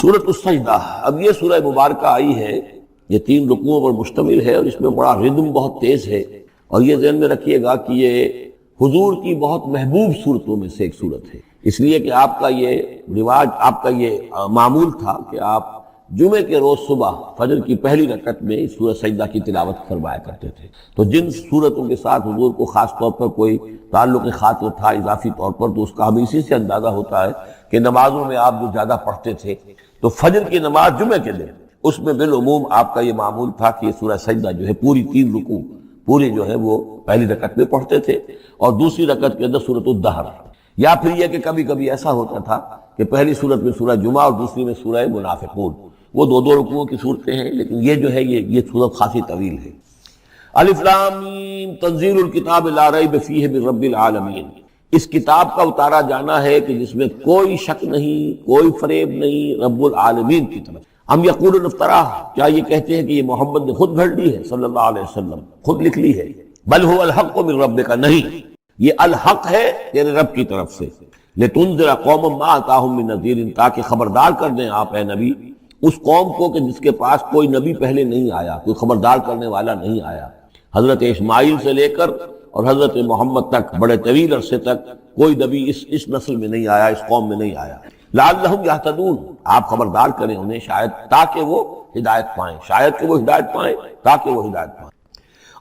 سورۃ السجدہ، اب یہ سورہ مبارکہ آئی ہے، یہ 3 رکوعوں پر مشتمل ہے اور اس میں بڑا ردم بہت تیز ہے، اور یہ ذہن میں رکھیے گا کہ یہ حضور کی بہت محبوب صورتوں میں سے ایک صورت ہے، اس لیے کہ آپ کا یہ رواج، آپ کا یہ معمول تھا کہ آپ جمعے کے روز صبح فجر کی پہلی رکعت میں سورہ سجدہ کی تلاوت فرمایا کرتے تھے۔ تو جن صورتوں کے ساتھ حضور کو خاص طور پر کوئی تعلق خاطر تھا اضافی طور پر، تو اس کا ہمیں اسی سے اندازہ ہوتا ہے کہ نمازوں میں آپ جو زیادہ پڑھتے تھے، تو فجر کی نماز جمعے کے دن اس میں بالعموم آپ کا یہ معمول تھا کہ یہ سورہ سجدہ جو ہے پوری 3 رکوع پوری جو ہے وہ پہلی رکعت میں پڑھتے تھے، اور دوسری رکعت کے اندر سورۃ الدہر، یا پھر یہ کہ کبھی کبھی ایسا ہوتا تھا کہ پہلی سورت میں سورہ جمعہ اور دوسری میں سورہ منافقون، وہ 2 رکوعوں کی صورتیں ہیں، لیکن یہ جو ہے یہ صورت خاصی طویل ہے۔ الف لام میم تنزیل الکتاب لا ریب فیہ من رب العالمین، اس کتاب کا اتارا جانا ہے کہ جس میں کوئی شک نہیں، کوئی فریب نہیں، رب العالمین کی طرف۔ ہم یقولون افتراہ، کیا یہ کہتے ہیں کہ یہ محمد نے خود گھڑ لی ہے صلی اللہ علیہ وسلم، خود لکھ لی ہے؟ بل هو الحق من ربک، نہیں، یہ الحق ہے تیرے رب کی طرف سے۔ لتنذر قوما ما اتاہم من نذیر، تاکہ خبردار کر دیں آپ اے نبی اس قوم کو کہ جس کے پاس کوئی نبی پہلے نہیں آیا، کوئی خبردار کرنے والا نہیں آیا۔ حضرت اسماعیل سے لے کر اور حضرت محمد تک، بڑے طویل عرصے تک کوئی نبی اس نسل میں نہیں آیا، اس قوم میں نہیں آیا۔ لعلہم یہتدون، آپ خبردار کریں انہیں شاید تاکہ وہ ہدایت پائیں، شاید کہ وہ ہدایت پائیں، تاکہ وہ ہدایت پائیں۔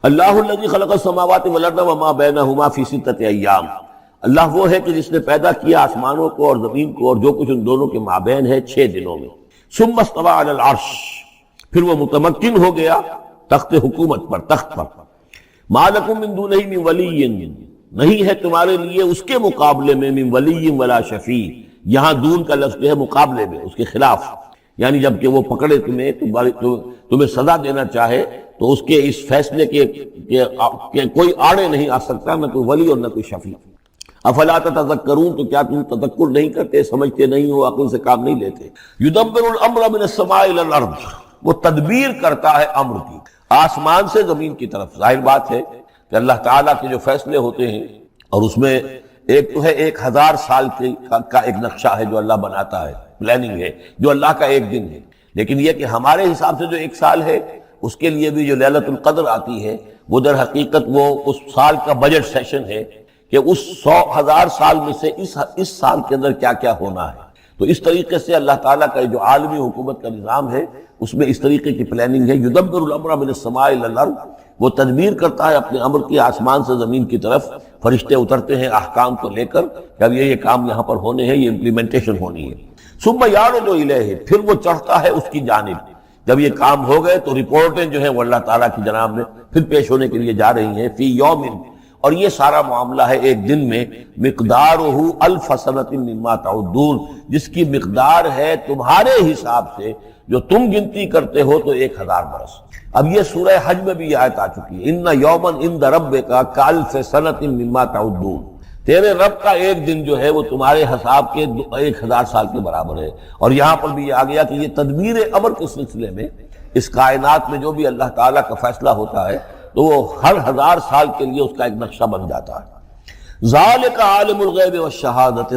اللہ الذی خلق السماوات والارض وما بینہما فی 6 ایام، اللہ وہ ہے کہ جس نے پیدا کیا آسمانوں کو اور زمین کو اور جو کچھ ان دونوں کے مابین ہے 6 دنوں میں۔ ثم استوى علی العرش، پھر وہ متمکن ہو گیا تخت حکومت پر، تخت پر۔ ما لکم من دونہ من ولی، نہیں ہے تمہارے لیے اس کے مقابلے میں من ولی ولا شفیع، یہاں دون کا لفظ جو ہے مقابلے میں، اس کے خلاف، یعنی جب کہ وہ پکڑے تمہیں سزا دینا چاہے تو اس کے اس فیصلے کے کوئی آڑے نہیں آ سکتا، نہ کوئی ولی اور نہ کوئی شفیع۔ افلا تتذکرون، تو کیا تم تذکر نہیں کرتے، سمجھتے نہیں ہو، عقل سے کام نہیں لیتے؟ یدبر الامر من السماء الى الارض، وہ تدبیر کرتا ہے امر کی آسمان سے زمین کی طرف۔ ظاہر بات ہے کہ اللہ تعالیٰ کے جو فیصلے ہوتے ہیں، اور اس میں ایک تو ہے 1000 سال کا ایک نقشہ ہے جو اللہ بناتا ہے، پلاننگ ہے، جو اللہ کا ایک دن ہے، لیکن یہ کہ ہمارے حساب سے جو 1 سال ہے، اس کے لیے بھی جو لیلۃ القدر آتی ہے، وہ در حقیقت وہ اس سال کا بجٹ سیشن ہے کہ اس 100,000 سال میں سے اس سال کے اندر کیا کیا ہونا ہے۔ تو اس طریقے سے اللہ تعالیٰ کا جو عالمی حکومت کا نظام ہے، اس میں اس طریقے کی پلاننگ ہے۔ یدبر الامر من السماء الى الارض، وہ تدبیر کرتا ہے اپنے امر کی آسمان سے زمین کی طرف، فرشتے اترتے ہیں احکام کو لے کر کہ اب یہ کام یہاں پر ہونے ہیں، یہ امپلیمنٹیشن ہونی ہے۔ ثم یعرج الیہ، پھر وہ چڑھتا ہے اس کی جانب، جب یہ کام ہو گئے تو رپورٹیں جو ہیں وہ اللہ تعالیٰ کی جناب میں پھر پیش ہونے کے لیے جا رہی ہیں۔ فی یوم، اور یہ سارا معاملہ ہے ایک دن میں، مقدارہ 1000 سنۃ مما تعدون، جس کی مقدار ہے تمہارے حساب سے جو تم گنتی کرتے ہو تو 1000 برس۔ اب یہ سورہ حج میں بھی یہ آیت آ چکی ہے، ان یوما عند ربک کالف سنۃ مما تعدون، تیرے رب کا ایک دن جو ہے وہ تمہارے حساب کے 1000 سال کے برابر ہے۔ اور یہاں پر بھی یہ آ گیا کہ یہ تدبیر امر کے سلسلے میں اس کائنات میں جو بھی اللہ تعالیٰ کا فیصلہ ہوتا ہے تو وہ ہر 1000 سال کے لیے اس کا ایک نقشہ بن جاتا ہے۔ ذالک عالم الغیب والشہادۃ،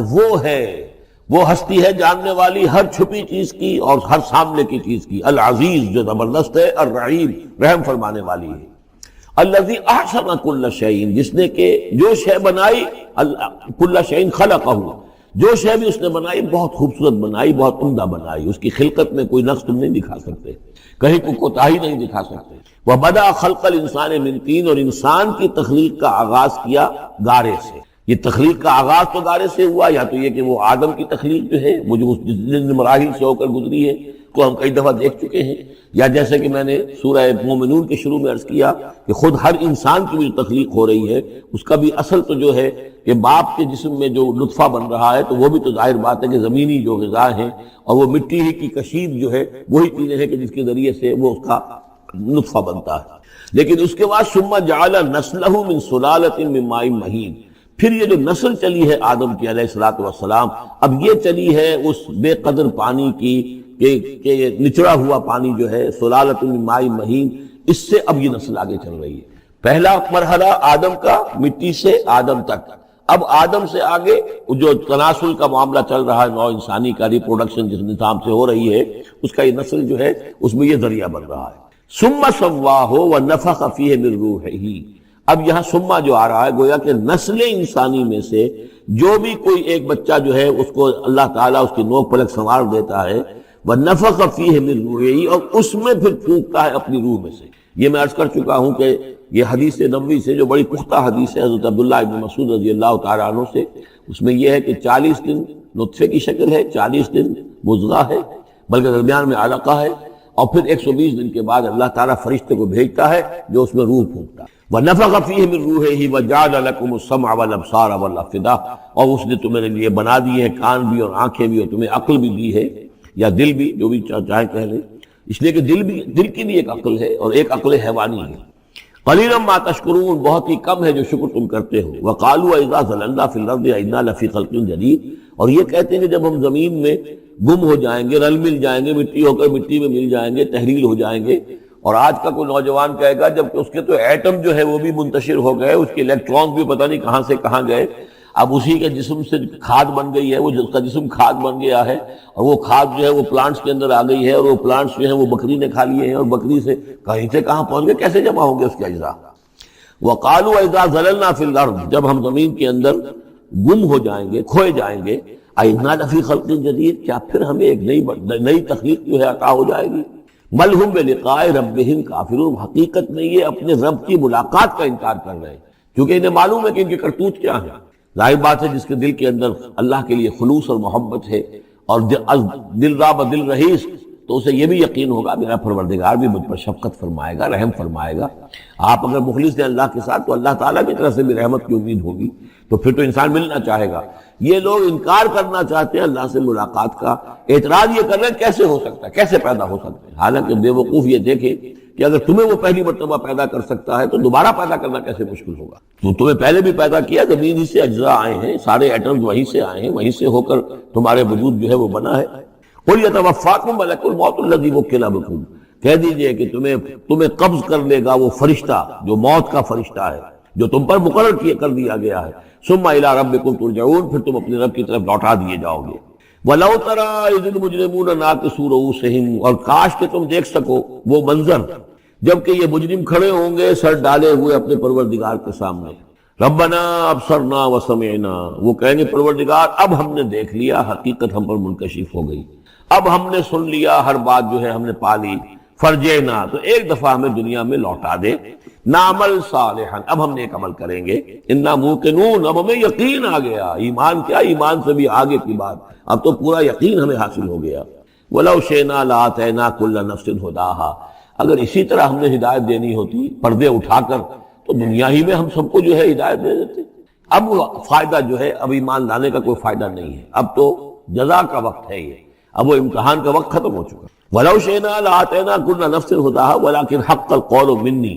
وہ ہستی ہے جاننے والی ہر چھپی چیز کی اور ہر سامنے کی چیز کی، العزیز جو زبردست ہے، الرحیم رحم فرمانے والی ہے۔ الذی احسن کل شیء، جس نے کہ جو شے بنائی، کل شیء خلقہ، جو شے بھی اس نے بنائی بہت خوبصورت بنائی، بہت عمدہ بنائی، اس کی خلقت میں کوئی نقص تم نہیں دکھا سکتے، کہیں کوئی کوتاہی نہیں دکھا سکتے۔ وَبَدَأَ خَلْقَ الْإِنسَانِ مِنْ طِينٍ، اور انسان کی تخلیق کا آغاز کیا گارے سے۔ یہ تخلیق کا آغاز تو گارے سے ہوا، یا تو یہ کہ وہ آدم کی تخلیق جو ہے وہ جو جن مراحل سے ہو کر گزری ہے کو ہم کئی دفعہ دیکھ چکے ہیں، یا جیسے کہ میں نے سورہ مومنون کے شروع میں عرض کیا کہ خود ہر انسان کی بھی تخلیق ہو رہی ہے، اس کا بھی اصل تو جو ہے کہ باپ کے جسم میں جو نطفہ بن رہا ہے تو وہ بھی تو ظاہر بات ہے کہ زمینی جو غذا ہیں اور وہ مٹی ہی کی کشید جو ہے وہی چیزیں ہیں کہ جس کے ذریعے سے وہ اس کا نطفہ بنتا ہے۔ لیکن اس کے بعد ثم جعل نسلہ من سلالۃ من ماء مہین، پھر یہ جو نسل چلی ہے آدم کی علیہ الصلوۃ والسلام، اب یہ چلی ہے اس بے قدر پانی کی کہ نچڑا ہوا پانی جو ہے، سلالۃ من ماء مہین، اس سے اب یہ نسل آگے چل رہی ہے۔ پہلا مرحلہ آدم کا، مٹی سے آدم تک، اب آدم سے آگے جو تناسل کا معاملہ چل رہا ہے، نوع انسانی کا ریپروڈکشن جس نظام سے ہو رہی ہے، اس کا یہ نسل جو ہے اس میں یہ ذریعہ بن رہا ہے۔ ثم سواہ ونفخ فیہ من روحہ، اب یہاں سما جو آ رہا ہے گویا کہ نسل انسانی میں سے جو بھی کوئی ایک بچہ جو ہے اس کو اللہ تعالیٰ اس کی نوک پلک سنوار دیتا ہے، ونفخ فیہ من روحہ، اور اس میں پھر پھونکتا ہے اپنی روح میں سے۔ یہ میں عرض کر چکا ہوں کہ یہ حدیث نبوی سے جو بڑی پختہ حدیث ہے حضرت عبداللہ ابن مسعود رضی اللہ تعالیٰ عنہ سے، اس میں یہ ہے کہ 40 دن نطفے کی شکل ہے، 40 دن مضغہ ہے، بلکہ درمیان میں علقہ ہے، اور پھر 120 دن کے بعد اللہ تعالیٰ فرشتے کو بھیجتا ہے جو اس میں روح پھونکتا ہے۔ وَنَفَخَ فِيهِ مِن رُوحِهِ وَجَعَلَ لَكُمُ السَّمْعَ وَالْأَبْصَارَ وَالْأَفْئِدَةَ، اور اس نے تمہارے لیے بنا دی ہے کان بھی اور آنکھیں بھی، اور تمہیں عقل بھی دی ہے، یا دل بھی، جو بھی چاہے کہہ لیں، اس لیے کہ دل کی بھی ایک عقل ہے اور ایک عقل حیوانی ہے۔ قلیلا ما تشکرون، بہت ہی کم ہے جو شکر تم کرتے ہو۔ وقالوا اذا ضللنا فی الارض انا لفی خلق جدید، اور یہ کہتے ہیں کہ جب ہم زمین میں گم ہو جائیں گے، رل مل جائیں گے، مٹی ہو کر مٹی میں مل جائیں گے، تحلیل ہو جائیں گے۔ اور آج کا کوئی نوجوان کہے گا جب کہ اس کے تو ایٹم جو ہے وہ بھی منتشر ہو گئے، اس کے الیکٹرانز بھی پتہ نہیں کہاں سے کہاں گئے، اب اسی کے جسم سے کھاد بن گئی ہے، وہ اس کا جسم کھاد بن گیا ہے، اور وہ کھاد جو ہے وہ پلانٹس کے اندر آ گئی ہے، اور وہ پلانٹس جو ہیں وہ بکری نے کھا لیے ہیں، اور بکری سے کہاں پہنچ گئے، کیسے جمع ہوں گے اس کے اجزاء۔ وقالوا اذا ضللنا فی الارض، جب ہم زمین کے اندر گم ہو جائیں گے، کھوئے جائیں گے، انا لفی خلق جدید، کیا پھر ہمیں ایک نئی تخلیق جو ہے عطا ہو جائے گی۔ بل ہم بلقاء ربہم کافرون، حقیقت میں یہ اپنے رب کی ملاقات کا انکار کر رہے ہیں، کیونکہ انہیں معلوم ہے کہ ان کے کرتوت کیا ہیں۔ ظاہر بات ہے جس کے دل کے اندر اللہ کے لیے خلوص اور محبت ہے، اور دل راب دل رہیس، تو اسے یہ بھی یقین ہوگا میرا پروردگار بھی مجھ پر شفقت فرمائے گا، رحم فرمائے گا۔ آپ اگر مخلص ہیں اللہ کے ساتھ تو اللہ تعالیٰ کی طرف سے بھی رحمت کی امید ہوگی، تو پھر تو انسان ملنا چاہے گا۔ یہ لوگ انکار کرنا چاہتے ہیں اللہ سے ملاقات کا، اعتراض یہ کر رہے ہیں کیسے ہو سکتا ہے، کیسے پیدا ہو سکتا ہے، حالانکہ بے وقوف یہ دیکھے کہ اگر تمہیں وہ پہلی مرتبہ پیدا کر سکتا ہے تو دوبارہ پیدا کرنا کیسے مشکل ہوگا۔ تو تمہیں پہلے بھی پیدا کیا، زمین ہی سے اجزاء آئے ہیں، سارے ایٹمز وہیں سے آئے ہیں، وہیں سے ہو کر تمہارے وجود جو ہے وہ بنا ہے۔ قُلْ يَتَوَفَّاكُم مَلَكُ الْمَوْتِ الَّذِي وُكِّلَ بِكُم، کہہ دیجئے کہ تمہیں قبض کر لے گا وہ فرشتہ جو موت کا فرشتہ ہے، جو تم پر مقرر کر دیا گیا ہے۔ ثُمَّ إِلَىٰ رَبِّكُمْ تُرْجَعُونَ، پھر تم اپنے رب کی طرف لوٹا دیے جاؤ گے۔ وَلَوْ تَرَىٰ إِذِ الْمُجْرِمُونَ نَاكِسُو رُءُوسِهِمْ، اور کاش کہ تم دیکھ سکو وہ منظر جبکہ یہ مجرم کھڑے ہوں گے سر ڈالے ہوئے اپنے پروردگار کے سامنے۔ ربنا ابصرنا وسمعنا، وہ کہیں گے پروردگار اب ہم نے دیکھ لیا، حقیقت ہم پر منکشف ہو گئی، اب ہم نے سن لیا، ہر بات جو ہے ہم نے پا لی۔ فرجینا، تو ایک دفعہ ہمیں دنیا میں لوٹا دے، نعمل صالحا، اب ہم نیک عمل کریں گے، انا موقنون، اب ہمیں یقین آ گیا، ایمان کیا، ایمان سے بھی آگے کی بات، اب تو پورا یقین ہمیں حاصل ہو گیا۔ ولو شئنا لآتینا کل نفس ہداہا، اگر اسی طرح ہم نے ہدایت دینی ہوتی پردے اٹھا کر تو دنیا ہی میں ہم سب کو جو ہے ہدایت دے دیتے۔ اب فائدہ جو ہے اب ایمان لانے کا کوئی فائدہ نہیں ہے، اب تو جزا کا وقت ہے، یہ اب وہ امتحان کا وقت ختم ہو چکا۔ وَلَوْ شِئْنَا لَآتَيْنَا كُلَّ نَفْسٍ هُدَاهَا وَلَٰكِنْ حَقَّ الْقَوْلُ مِنِّي،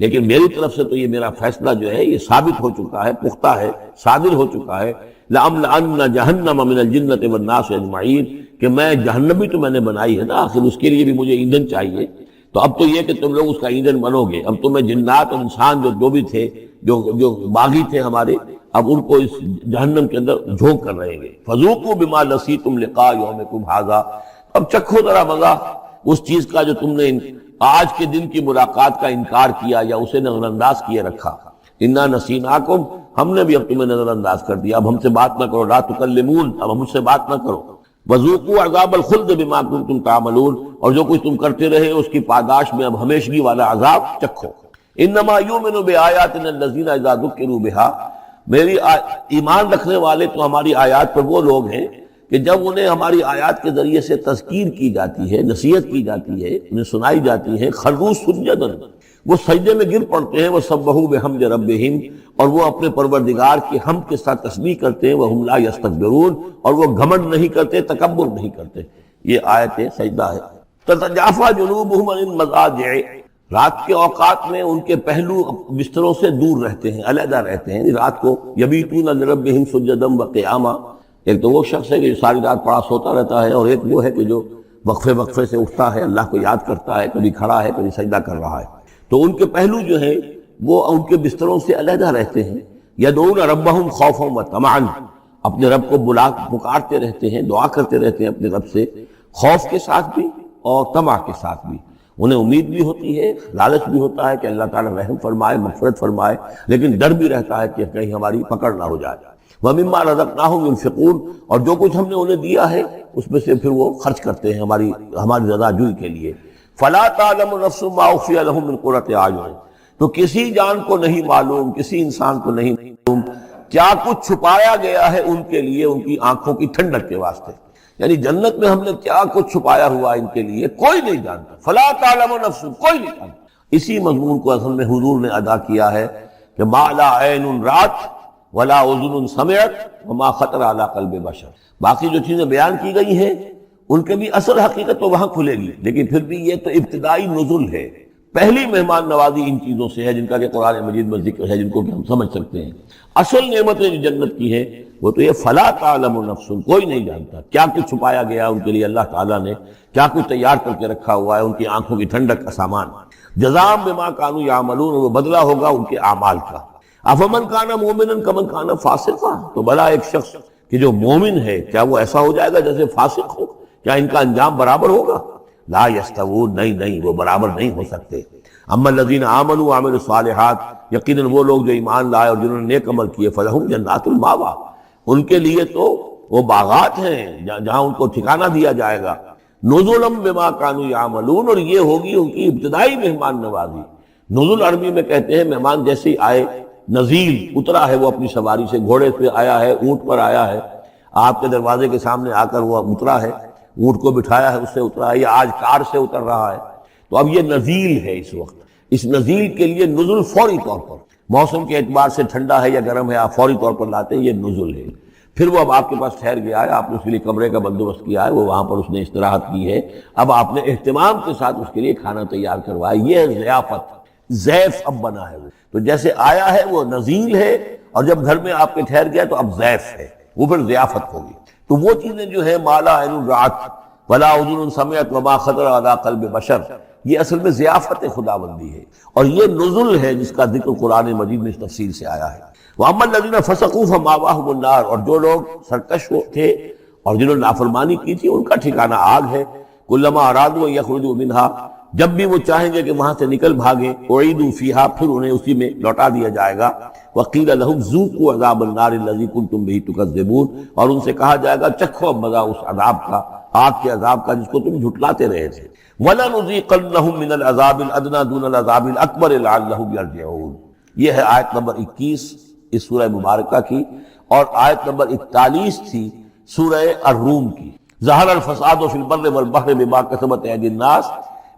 لیکن میری طرف سے تو یہ میرا فیصلہ جو ہے یہ ثابت ہو چکا ہے، پختہ ہے، صادر ہو چکا ہے۔ لَأَمْلَأَنَّ جَهَنَّمَ مِنَ الْجِنَّةِ وَالنَّاسِ أَجْمَعِينَ، کہ میں جہنم بھی تو میں نے بنائی ہے نا، آخر اس کے لیے بھی مجھے ایندھن چاہیے، تو اب تو یہ کہ تم لوگ اس کا ایندھن بنو گے، اب تمہیں جنات اور انسان جو بھی تھے، جو باغی تھے ہمارے، اب ان کو اس جہنم کے اندر جھونک کر رہیں گے۔ فَذُوقُوا بِمَا نَسِيتُمْ لِقَاءَ يَوْمِكُمْ هَٰذَا، اب چکھو ذرا مزہ اس چیز کا جو تم نے آج کے دن کی ملاقات کا انکار کیا یا اسے نظر انداز کیے رکھا۔ انا نسیناکم، ہم نے بھی اب تمہیں نظر انداز کر دیا، اب ہم سے بات نہ کرو، لا تکلمون، اب ہم سے بات نہ کرو۔ وذوقوا عذاب الخلد بما کنتم تعملون، اور جو کچھ تم کرتے رہے اس کی پاداش میں اب ہمیشگی والا عذاب چکھو۔ انما یؤمن بآیاتنا الذین اذا ذکروا بها، میری ایمان رکھنے والے تو ہماری آیات پر وہ لوگ ہیں کہ جب انہیں ہماری آیات کے ذریعے سے تذکیر کی جاتی ہے، نصیحت کی جاتی ہے، انہیں سنائی جاتی ہے، خروا سجدا، وہ سجدے میں گر پڑتے ہیں، وہ سبحوا بحمد ربہم، اور وہ اپنے پروردگار کی حمد کے ساتھ تسبیح کرتے ہیں، وہم لا یستکبرون، اور وہ گھمنڈ نہیں کرتے، تکبر نہیں کرتے۔ یہ آیت سجدہ ہے۔ تتجافی جنوبہم عن المضاجع، رات کے اوقات میں ان کے پہلو بستروں سے دور رہتے ہیں، علیحدہ رہتے ہیں رات کو۔ یبیتون لربہم سجدا وقیاما، ایک تو وہ شخص ہے کہ جو ساری رات پڑا سوتا رہتا ہے، اور ایک وہ ہے کہ جو وقفے وقفے سے اٹھتا ہے، اللہ کو یاد کرتا ہے، کبھی کھڑا ہے کبھی سجدہ کر رہا ہے۔ تو ان کے پہلو جو ہیں وہ ان کے بستروں سے علیحدہ رہتے ہیں، یدعون ربہم خوفا وطمعا، اپنے رب کو پکارتے رہتے ہیں، دعا کرتے رہتے ہیں اپنے رب سے، خوف کے ساتھ بھی اور طمع کے ساتھ بھی۔ انہیں امید بھی ہوتی ہے، لالچ بھی ہوتا ہے کہ اللہ تعالیٰ رحم فرمائے، مغفرت فرمائے، لیکن ڈر بھی رہتا ہے کہ کہیں ہماری پکڑ نہ ہو جائے۔ وَمِمَّا رَزَقْنَاهُمْ يُنْفِقُونَ، اور جو کچھ ہم نے انہیں دیا ہے اس میں سے پھر وہ خرچ کرتے ہیں ہماری رضا جوئی کے لیے۔ فَلَا تَعْلَمُ نَفْسٌ مَّا أُخْفِيَ لَهُم مِّن قُرَّةِ أَعْيُنٍ، تو کسی جان کو نہیں معلوم، کسی انسان کو نہیں معلوم کیا کچھ چھپایا گیا ہے ان کے لیے ان کی آنکھوں کی ٹھنڈک کے واسطے، یعنی جنت میں ہم نے کیا کچھ چھپایا ہوا ان کے لیے کوئی نہیں جانتا۔ فلا تعلم نفس، کوئی نہیں جانتا۔ اسی مضمون کو اصل میں حضور نے ادا کیا ہے کہ ما لا عین رات ولا اذن سمعت وما خطر علی قلب بشر، باقی جو چیزیں بیان کی گئی ہیں ان کے بھی اصل حقیقت تو وہاں کھلے گی، لیکن پھر بھی یہ تو ابتدائی نزول ہے، پہلی مہمان نوازی ان چیزوں سے ہے جن کا کہ قرآن مجید میں ذکر ہے، جن کو کہ ہم سمجھ سکتے ہیں۔ اصل نعمتیں جو جنت کی ہیں وہ تو یہ فلا تعلم نفس، کوئی نہیں جانتا کیا کچھ چھپایا گیا ان کے لیے اللہ تعالیٰ نے، کیا کچھ تیار کر کے رکھا ہوا ہے ان کی آنکھوں کی ٹھنڈک کا سامان۔ جزاء بما کانوا یعملون، وہ بدلہ ہوگا ان کے اعمال کا۔ افمن کان مومنا کمن کان فاسقا، تو بھلا ایک شخص کہ جو مومن ہے کیا وہ ایسا ہو جائے گا جیسے فاسق ہو؟ کیا ان کا انجام برابر ہوگا؟ لا یستوون، نہیں وہ برابر نہیں ہو سکتے۔ اما الذین آمنوا وعملوا الصالحات، یقیناً وہ لوگ جو ایمان لائے اور جنہوں نے نیک عمل کیے، فلہم جنات الماوا، ان کے لیے تو وہ باغات ہیں جہاں ان کو ٹھکانہ دیا جائے گا۔ نزلا بما کانوا یعملون، اور یہ ہوگی ان کی ابتدائی مہمان نوازی۔ نزل عربی میں کہتے ہیں مہمان جیسے ہی آئے، نزیل اترا ہے وہ اپنی سواری سے، گھوڑے پہ آیا ہے، اونٹ پر آیا ہے، آپ کے دروازے کے سامنے آ کر وہ اترا ہے، اونٹ کو بٹھایا ہے اس سے اترا ہے، یا آج کار سے اتر رہا ہے، تو اب یہ نزیل ہے اس وقت۔ اس نزیل کے لیے نزل فوری طور پر، موسم کے اعتبار سے ٹھنڈا ہے یا گرم ہے، آپ فوری طور پر لاتے ہیں، یہ نزل ہے۔ پھر وہ اب آپ کے پاس ٹھہر گیا ہے، آپ نے اس کے لیے کمرے کا بندوبست کیا ہے، وہ وہاں پر اس نے استراحت کی ہے، اب آپ نے اہتمام کے ساتھ اس کے لیے کھانا تیار کروایا، یہ ہے ضیافت، ضیف اب بنا ہے وہ، تو جیسے آیا ہے وہ نزیل ہے، اور جب گھر میں آپ کے ٹھہر گیا تو اب ضیف ہے، وہ پھر ضیافت ہوگی۔ تو وہ چیزیں جو ہے ما لا عین رأت ولا اذن سمعت وما خطر علی قلب بشر، یہ اصل میں ضیافت خداوندی ہے، اور یہ نزل ہے جس کا ذکر قرآن مجید میں اس تفصیل سے آیا ہے۔ وَأَمَّا الَّذِينَ فَسَقُوا فَمَأْوَاهُمُ النَّارُ، اور جو لوگ سرکش تھے اور جنہوں نے نافرمانی کی تھی ان کا ٹھکانہ آگ ہے۔ كُلَّمَا أَرَادُوا أَن يَخْرُجُوا مِنْهَا، جب بھی وہ چاہیں گے کہ وہاں سے نکل بھاگیں، اُعِيدُوا فِيهَا، پھر انہیں اسی میں لوٹا دیا جائے گا۔ وَقِيلَ لَهُمْ ذُوقُوا عَذَابَ النَّارِ الَّذِي كُنتُمْ بِهِ تُكَذِّبُونَ، اور ان سے کہا جائے گا چکھو مزہ اس عذاب کا، آگ کے عذاب کا جس کو تم جھٹلاتے رہے تھے۔ وَلَنُذِيقَنَّهُم مِّنَ الْعَذَابِ الْأَدْنَىٰ دُونَ الْعَذَابِ الْأَكْبَرِ لَعَلَّهُمْ يَرْجِعُونَ، یہ ہے آیت نمبر 21 اس سورہ مبارکہ کی، اور آیت نمبر 41 تھی سورہ الروم کی۔ ظہر الفساد فی البر والبحر بما کسبت ایدی الناس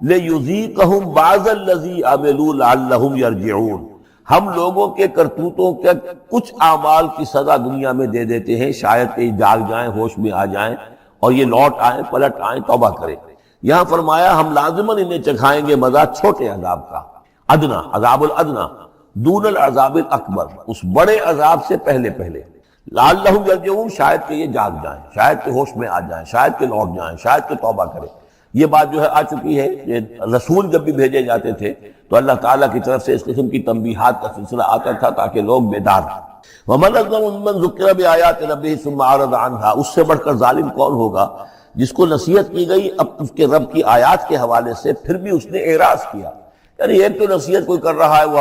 لیذیقہم بعض الذی عملوا لعلہم یرجعون، ہم لوگوں کے کرتوتوں کے کچھ اعمال کی سزا دنیا میں دے دیتے ہیں، شاید کہ جاگ جائیں، ہوش میں آ جائیں اور یہ لوٹ آئیں، پلٹ آئیں، توبہ کریں۔ یہاں فرمایا ہم لازماً انہیں چکھائیں گے مزہ چھوٹے عذاب کا، ادنا، عذاب الادنا، دون العذاب الاکبر، اس بڑے عذاب سے پہلے لعلہم یرجعون، شاید کہ یہ جاگ جائیں، شاید کہ ہوش میں آ جائیں، شاید کہ لوٹ جائیں، شاید کہ توبہ کریں۔ یہ بات جو ہے آ چکی ہے کہ رسول جب بھی بھیجے جاتے تھے تو اللہ تعالیٰ کی طرف سے اس قسم کی تنبیہات کا سلسلہ آتا تھا تاکہ لوگ بیدار ہوں۔ وَمَنْ أَظْلَمُ مِمَّنْ ذُكِّرَ بِآيَاتِ رَبِّهِ ثُمَّ أَعْرَضَ عَنْهَا، اس سے بڑھ کر ظالم کون ہوگا جس کو نصیحت کی گئی اب اس کے رب کی آیات کے حوالے سے پھر بھی اس نے اعراض کیا۔ یعنی ایک تو نصیحت کوئی کر رہا ہے، وہ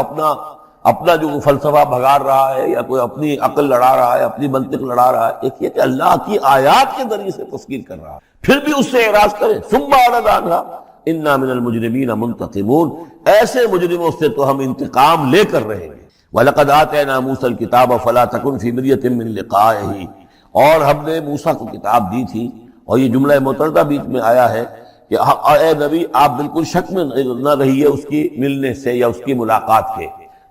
اپنا جو فلسفہ بھگار رہا ہے یا کوئی اپنی عقل لڑا رہا ہے، اپنی منطق لڑا رہا ہے، ایک یہ کہ اللہ کی آیات کے ذریعے سے تذکیر کر رہا ہے، پھر بھی اس سے اعراض کرے۔ ثم اعرض عنها انا من المجرمین منتقمون، ایسے مجرموں سے تو ہم انتقام لے کر رہیں گے۔ وَلَقَدْ آتَيْنَا مُوسَى الْكِتَابَ فَلَا تَكُنْ فِي مِرْيَةٍ مِّن لِقَائِهِ، اور ہم نے موسیٰ کو کتاب دی تھی، اور یہ جملہ متردہ بیچ میں آیا ہے کہ اے نبی آپ بالکل شک میں نہ رہیے اس کی ملنے سے یا اس کی ملاقات کے۔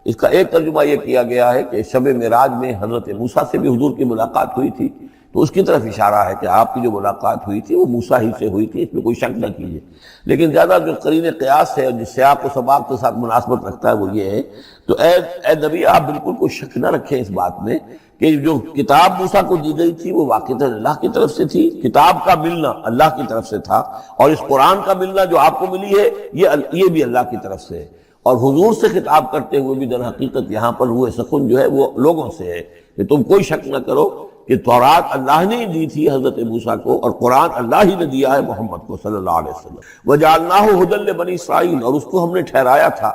اس کا ایک ترجمہ یہ کیا گیا ہے کہ شب معراج میں حضرت موسیٰ سے بھی حضور کی ملاقات ہوئی تھی، تو اس کی طرف اشارہ ہے کہ آپ کی جو ملاقات ہوئی تھی وہ موسیٰ ہی سے ہوئی تھی، اس میں کوئی شک نہ کیجیے۔ لیکن زیادہ جو قرین قیاس ہے اور جس سیاق و سباق کے ساتھ مناسبت رکھتا ہے وہ یہ ہے، تو اے نبی آپ بالکل کوئی شک نہ رکھیں اس بات میں کہ جو کتاب موسیٰ کو دی گئی تھی وہ واقعتاً اللہ کی طرف سے تھی، کتاب کا ملنا اللہ کی طرف سے تھا، اور اس قرآن کا ملنا جو آپ کو ملی ہے یہ بھی اللہ کی طرف سے ہے۔ اور حضور سے خطاب کرتے ہوئے بھی در حقیقت یہاں پر روح سخن جو ہے وہ لوگوں سے ہے کہ تم کوئی شک نہ کرو کہ تورات اللہ نے دی تھی حضرت موسیٰ کو، اور قرآن اللہ ہی نے دیا ہے محمد کو صلی اللہ علیہ وسلم۔ وَجَعَلْنَاهُ هُدًى لِبَنِي اسرائیل، اور اس کو ہم نے ٹھہرایا تھا،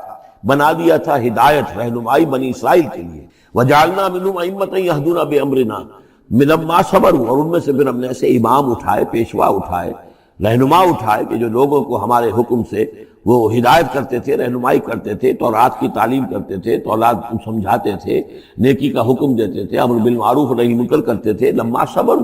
بنا دیا تھا ہدایت، رہنمائی بنی اسرائیل کے لیے۔ وَجَعَلْنَا مِنْهُمْ أَئِمَّةً يَهْدُونَ بِأَمْرِنَا لَمَّا صَبَرُوا، اور ان میں سے پھر ہم نے ایسے امام اٹھائے، پیشوا اٹھائے، رہنما اٹھائے کہ جو لوگوں کو ہمارے حکم سے وہ ہدایت کرتے تھے، رہنمائی کرتے تھے، تورات کی تعلیم کرتے تھے، تورات سمجھاتے تھے، نیکی کا حکم دیتے تھے، امر بالمعروف نہی منکر کرتے تھے، لما صبر۔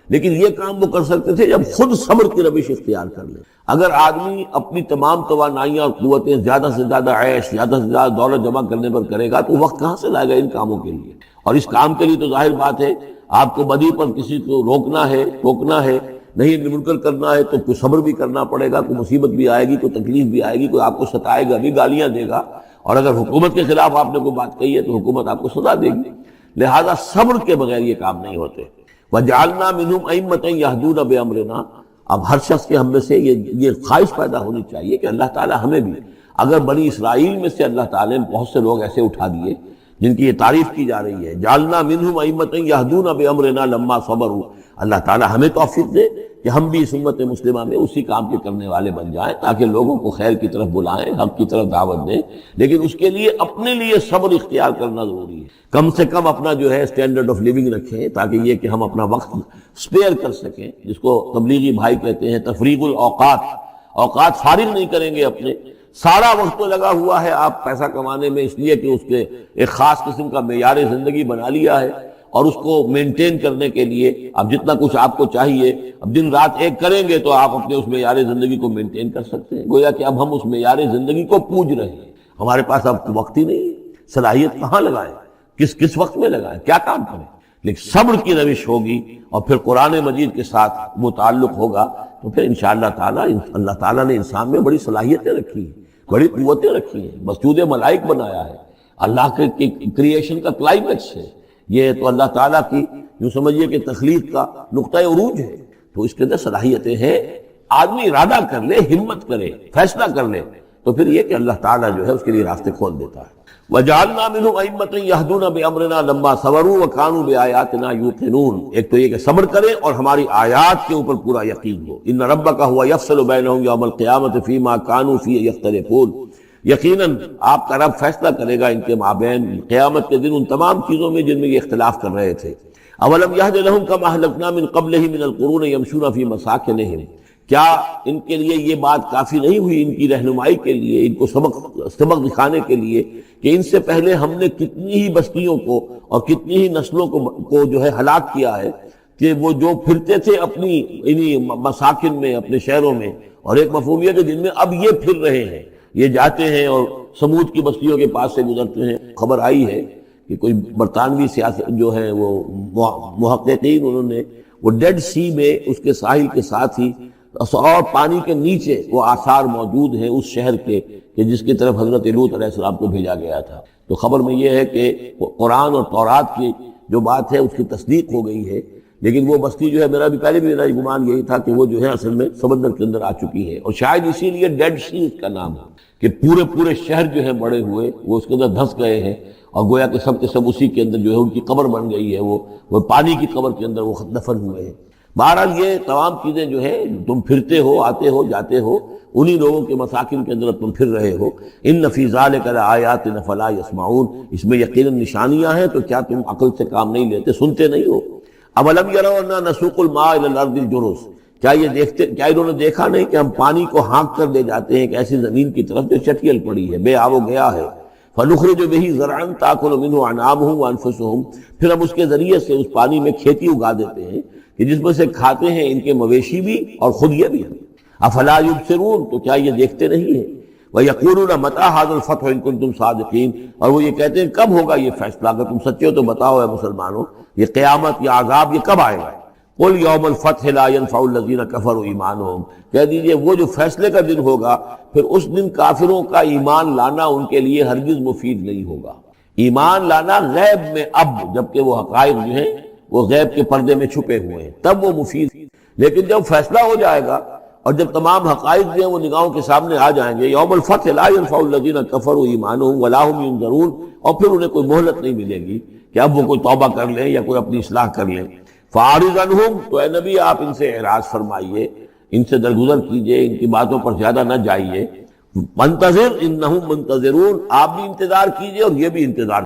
لیکن یہ کام وہ کر سکتے تھے جب خود صبر کی روش اختیار کر لے۔ اگر آدمی اپنی تمام توانائیاں اور قوتیں زیادہ سے زیادہ عیش، زیادہ سے زیادہ دولت جمع کرنے پر کرے گا تو وقت کہاں سے لائے گا ان کاموں کے لیے؟ اور اس کام کے لیے تو ظاہر بات ہے آپ کو بدی پر کسی کو روکنا ہے، ٹوکنا ہے، نہیں منکر کرنا ہے تو کوئی صبر بھی کرنا پڑے گا، کوئی مصیبت بھی آئے گی، کوئی تکلیف بھی آئے گی، کوئی آپ کو ستائے گا بھی، گالیاں دے گا، اور اگر حکومت کے خلاف آپ نے کوئی بات کہی ہے تو حکومت آپ کو سزا دے گی۔ لہذا صبر کے بغیر یہ کام نہیں ہوتے۔ وَجَعَلْنَا مِنْهُمْ أَئِمَّةً يَهْدُونَ بِأَمْرِنَا، اب ہر شخص کے ہم میں سے یہ خواہش پیدا ہونی چاہیے کہ اللہ تعالیٰ ہمیں بھی، اگر بنی اسرائیل میں سے اللہ تعالیٰ نے بہت سے لوگ ایسے اٹھا دیے جن کی یہ تعریف کی جا رہی ہے، جعلنا منہم ائمۃ یہدون بامرنا لما صبروا، اللہ تعالیٰ ہمیں توفیق دے کہ ہم بھی اس امت مسلمہ میں اسی کام کے کرنے والے بن جائیں، تاکہ لوگوں کو خیر کی طرف بلائیں، حق کی طرف دعوت دیں، لیکن اس کے لیے اپنے لیے صبر اختیار کرنا ضروری ہے۔ کم سے کم اپنا جو ہے اسٹینڈرڈ آف لیونگ رکھیں، تاکہ یہ کہ ہم اپنا وقت اسپیئر کر سکیں، جس کو تبلیغی بھائی کہتے ہیں تفریغ الاوقات، اوقات فارغ نہیں کریں گے اپنے، سارا وقت تو لگا ہوا ہے آپ پیسہ کمانے میں، اس لیے کہ اس کے ایک خاص قسم کا معیار زندگی بنا لیا ہے، اور اس کو مینٹین کرنے کے لیے اب جتنا کچھ آپ کو چاہیے اب دن رات ایک کریں گے تو آپ اپنے اس معیار زندگی کو مینٹین کر سکتے ہیں۔ گویا کہ اب ہم اس معیار زندگی کو پوج رہے ہیں، ہمارے پاس اب وقت ہی نہیں، صلاحیت کہاں لگائیں، کس وقت میں لگائیں، کیا کام کریں۔ لیکن صبر کی روش ہوگی اور پھر قرآن مجید کے ساتھ وہ تعلق ہوگا تو پھر انشاءاللہ تعالیٰ اللہ تعالیٰ نے انسان میں بڑی صلاحیتیں رکھی ہیں، بڑی قوتیں رکھی ہیں، مسجود ملائک بنایا ہے، اللہ کے کریشن کا کلائمیکس ہے یہ، تو اللہ تعالیٰ کی یوں سمجھیے کہ تخلیق کا نقطہ عروج ہے، تو اس کے اندر صلاحیتیں ہیں۔ آدمی ارادہ کر لے، ہمت کرے، فیصلہ کر لے تو پھر یہ کہ اللہ تعالیٰ جو ہے اس کے لیے راستے کھول دیتا ہے۔ وَجَعَلْنَا مِنْهُمْ أَئِمَّةً يَهْدُونَ بِأَمْرِنَا لَمَّا صَبَرُوا وَكَانُوا بِآيَاتِنَا يُوقِنُونَ، ایک تو یہ کہ صبر کرے اور ہماری آیات کے اوپر پورا یقین ہو۔ إِنَّ رَبَّكَ هُوَ يَفْصِلُ بَيْنَهُمْ يَوْمَ الْقِيَامَةِ فِيمَا كَانُوا فِيهِ يَخْتَلِفُونَ، یقیناً آپ کا رب فیصلہ کرے گا ان کے مابین قیامت کے دن ان تمام چیزوں میں جن میں یہ اختلاف کر رہے تھے۔ أَوَلَمْ يَهْدِ لَهُمْ كَمَا أَهْلَكْنَا مِنْ قَبْلِهِمْ مِنَ الْقُرُونِ يَمْشُونَ فِي مَسَاكِنِهِمْ، کیا ان کے لیے یہ بات کافی نہیں ہوئی، ان کی رہنمائی کے لیے، ان کو سبق دکھانے کے لیے کہ ان سے پہلے ہم نے کتنی ہی بستیوں کو اور کتنی ہی نسلوں کو جو ہے ہلاک کیا ہے، کہ وہ جو پھرتے تھے اپنی انہی مساکن میں، اپنے شہروں میں، اور ایک مفہومیت ہے جن میں اب یہ پھر رہے ہیں، یہ جاتے ہیں اور سمود کی بستیوں کے پاس سے گزرتے ہیں۔ خبر آئی ہے کہ کوئی برطانوی سیاست جو ہے وہ محققین، انہوں نے وہ ڈیڈ سی میں اس کے ساحل کے ساتھ ہی اور پانی کے نیچے وہ آثار موجود ہیں اس شہر کے کہ جس کی طرف حضرت لوط علیہ السلام کو بھیجا گیا تھا۔ تو خبر میں یہ ہے کہ قرآن اور تورات کی جو بات ہے اس کی تصدیق ہو گئی ہے، لیکن وہ بستی جو ہے میرا بھی پہلے بھی میرا گمان یہی تھا کہ وہ جو ہے اصل میں سمندر کے اندر آ چکی ہے، اور شاید اسی لیے ڈیڈ سی اس کا نام ہے کہ پورے شہر جو ہے بڑے ہوئے وہ اس کے اندر دھس گئے ہیں، اور گویا کہ سب کے سب اسی کے اندر جو ہے ان کی قبر بن گئی ہے، وہ پانی کی قبر کے اندر وہ دفن ہوئے ہیں۔ بہرحال یہ تمام چیزیں جو ہے تم پھرتے ہو، آتے ہو، جاتے ہو، انہی لوگوں کے مساکن کے اندر تم پھر رہے ہو۔ ان فی ذلک لآیات فلا یسمعون، اس میں یقیناً نشانیاں ہیں تو کیا تم عقل سے کام نہیں لیتے، سنتے نہیں ہو؟ اولم یروا انا نسوق الماء الی الارض الجرز، کیا انہوں نے دیکھا نہیں کہ ہم پانی کو ہانک کر لے جاتے ہیں ایک ایسی زمین کی طرف جو چٹیل پڑی ہے، بے آب و گیا ہے، فنخرج به زرعا تاکل منه انعامهم وانفسهم، پھر ہم اس کے ذریعے سے اس پانی میں کھیتی اگا دیتے ہیں کہ جس میں سے کھاتے ہیں ان کے مویشی بھی اور خود یہ بھی۔ افلا یبصرون، تو کیا یہ دیکھتے نہیں ہیں؟ وَيَقُولُونَ مَتَىٰ هَٰذَا الْفَتْحُ إِن كُنتُمْ صَادِقِينَ، اور وہ یہ کہتے ہیں کب ہوگا یہ فیصلہ، اگر تم سچے ہو تو بتاؤ اے مسلمانوں، یہ قیامت یا عذاب یہ کب آئے گا؟ قُلْ يَوْمَ الْفَتْحِ لَا يَنفَعُ الَّذِينَ كَفَرُوا إِيمَانُهُمْ، کہہ دیجئے وہ جو فیصلے کا دن ہوگا پھر اس دن کافروں کا ایمان لانا ان کے لیے ہرگز مفید نہیں ہوگا۔ ایمان لانا غیب میں اب، جبکہ وہ حقائق جو ہیں وہ غیب کے پردے میں چھپے ہوئے ہیں، تب وہ مفید، لیکن جب فیصلہ ہو جائے گا اور جب تمام حقائق جو ہیں وہ نگاہوں کے سامنے آ جائیں گے، یوم الفتح لا ينفع الذین کفروا ایمانہم ولا هم ینظرون، اور پھر انہیں کوئی مہلت نہیں ملے گی کہ اب وہ کوئی توبہ کر لیں یا کوئی اپنی اصلاح کر لیں۔ فاعرض عنہم، تو اے نبی آپ ان سے اعراض فرمائیے، ان سے درگزر کیجئے، ان کی باتوں پر زیادہ نہ جائیے۔ منتظر انہم منتظرون، آپ بھی انتظار کیجئے اور یہ بھی انتظار